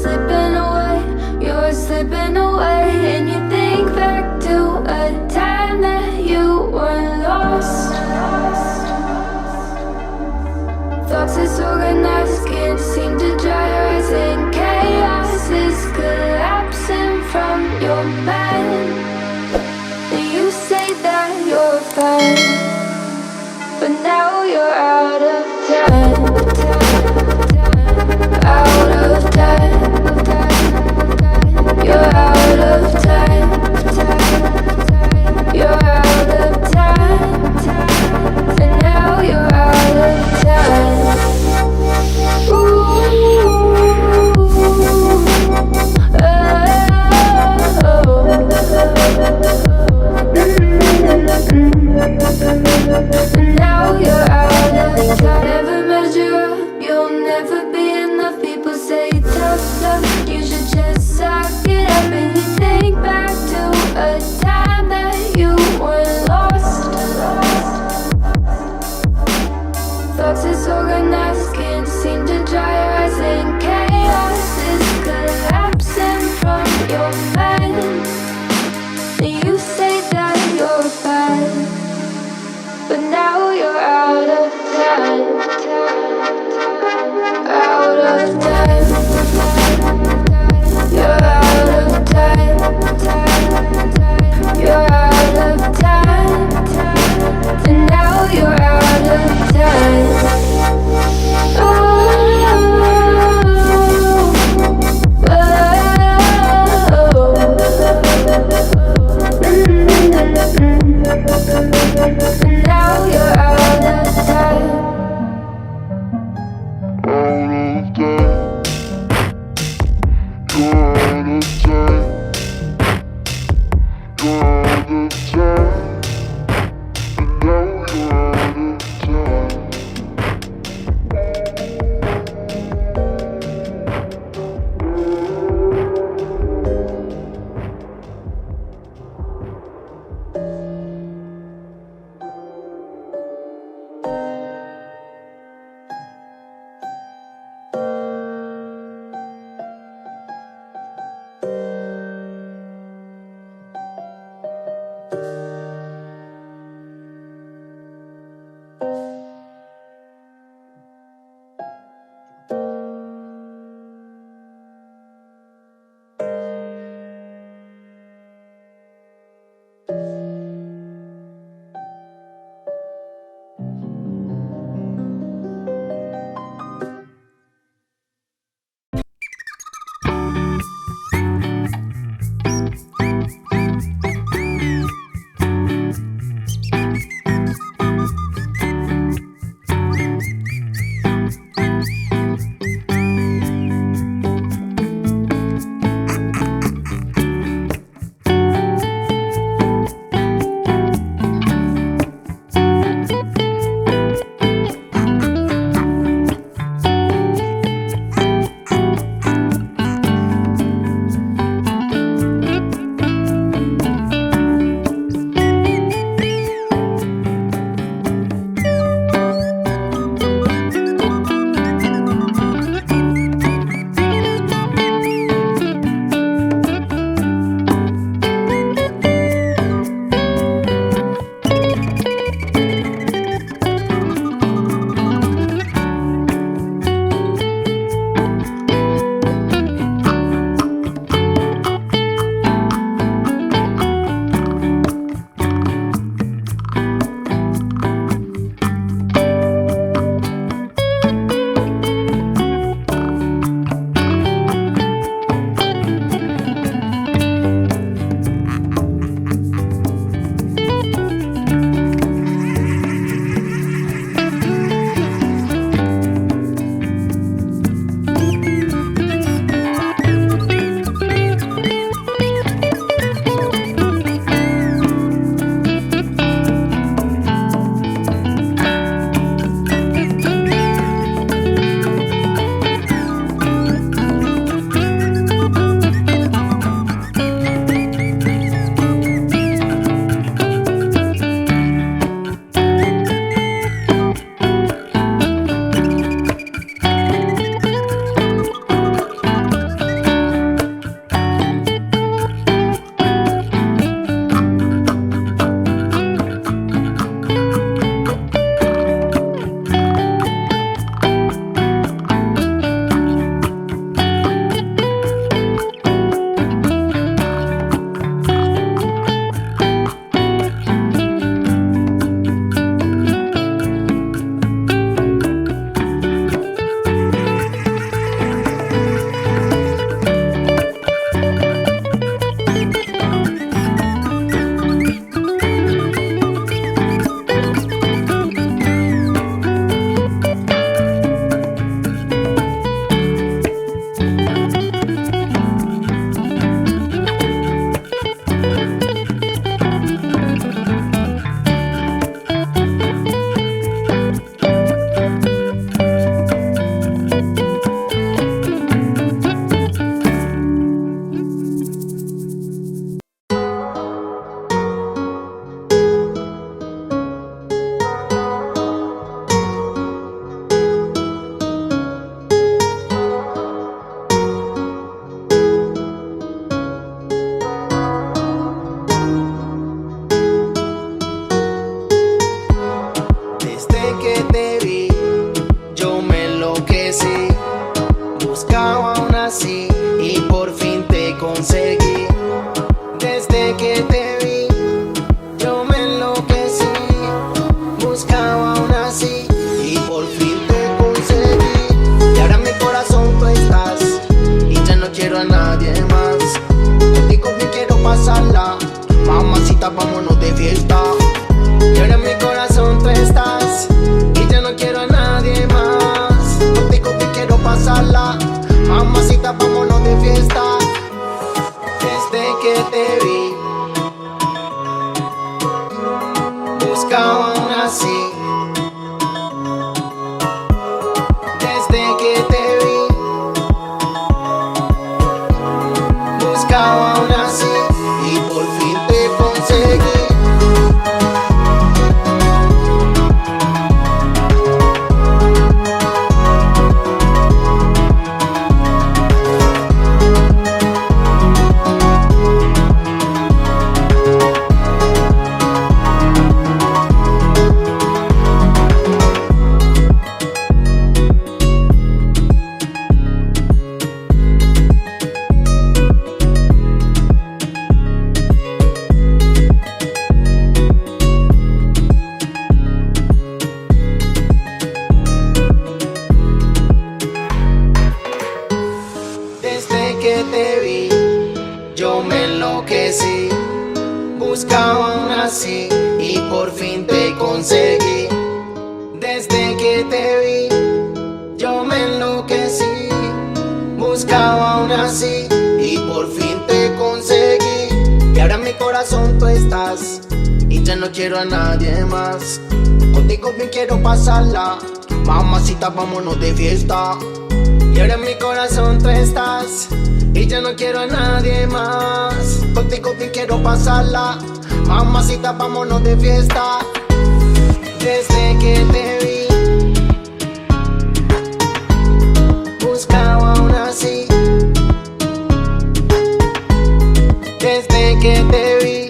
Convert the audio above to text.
slipping away, you're slipping away. And you think back to a time that you were lost. Thoughts disorganized, can't seem to dry your eyes, and chaos is collapsing from your mind. And you say that you're fine, but now you're out of time. Out of time. You're out of time. You're out of time. And now you're out of time. And now you're out of time. Never measure up, you'll never be enough. People say tough que te vi, buscaba una así. Desde que te vi, buscaba una así y por fin te conseguí. Desde que te vi, yo me enloquecí, buscaba una así y por fin te conseguí. Desde que te vi, yo me enloquecí, buscaba una así y por fin te conseguí. Y ahora en mi corazón tú estás y ya no quiero a nadie más. Contigo bien quiero pasarla, mamacita, vámonos de fiesta. Y ahora en mi corazón tú estás y ya no quiero a nadie más. Contigo bien quiero pasarla, mamacita, vámonos de fiesta. Desde que te vi, buscaba una así. Desde que te vi,